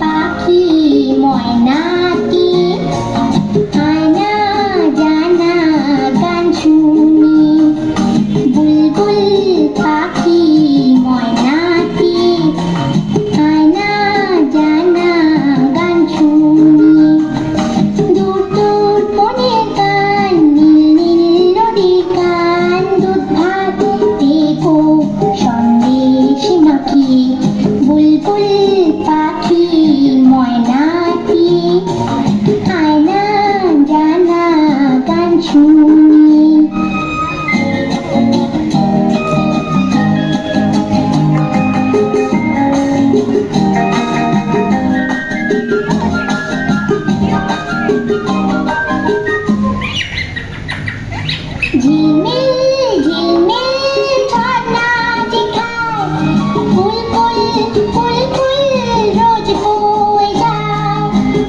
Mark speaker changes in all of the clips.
Speaker 1: পাখি ময়নাটি আয়না জানা গান শুনি। বুলবুল পাখি ময়নাটি আয়না জানা গান শুনি। দূর দূর মনের গান নীল নীল নদীর গান। দুধ ভাত দেবো সন্দেশ মাখি। বুলবুল পাখি ময়নাটি আয়না জানা গান শুনি। ঝিলমিল ঝিলমিল ঝর্ণা যেখায় ফুল ফুল ফুল ফুল রোজ বয়ে যায়।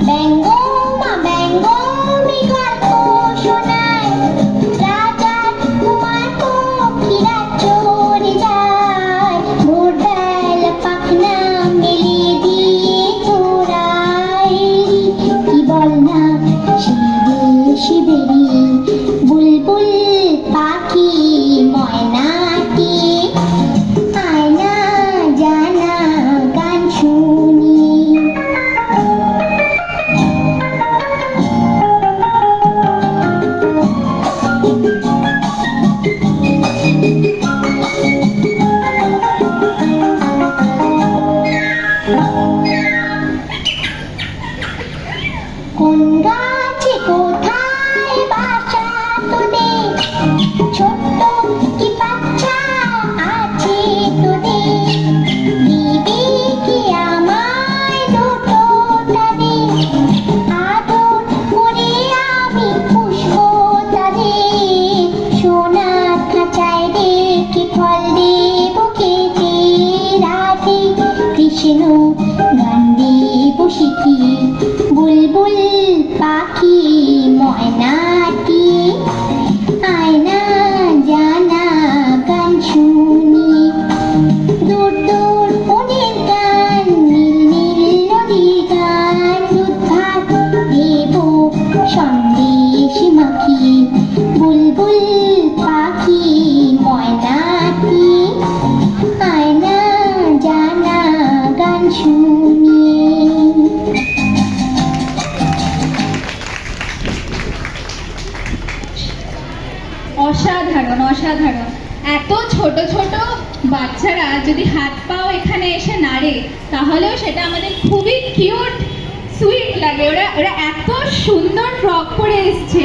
Speaker 1: ব্যঙ্গমা ব্যঙ্গমী গল্প শোনায়। রাজার কুমার পক্ষীরা চড়ে যায়। ভোরবেলা পাখনা মেলে দিয়ে তোরাই। কি বল না শিবে বেরি। বুলবুল পাখি ময়নাটি আয়না জানা গান শুনি। কোন গাছে কোথায় বাসা তোদের? ছোট্ট কি বাচ্চা আছে তোদের? দিবি কি আমায় দুটো তাদের? আদর করে আমি পুষবো তাদের। সোনার খাঁচায় রেখে ফল দেবো খেতে। রাধে কৃষ্ণ গান দেবো শিখি। বুলবুল পাখি ময়নাটি আয়না জানা গান শুনি। দূর দূর মনের গান নীল নীল নদীর গান। দুধ ভাত দেবো সন্দেশ মাখি। বুলবুল পাখি ময়নাটি আয়না জানা গান শুনি।
Speaker 2: অসাধারণ অসাধারণ। এত ছোট ছোট বাচ্চারা যদি হাত পাও এখানে এসে নাড়ে তাহলেও সেটা আমাদের খুবই কিউট সুইট লাগে। ওরা ওরা এত সুন্দর ফ্রক পরে এসছে।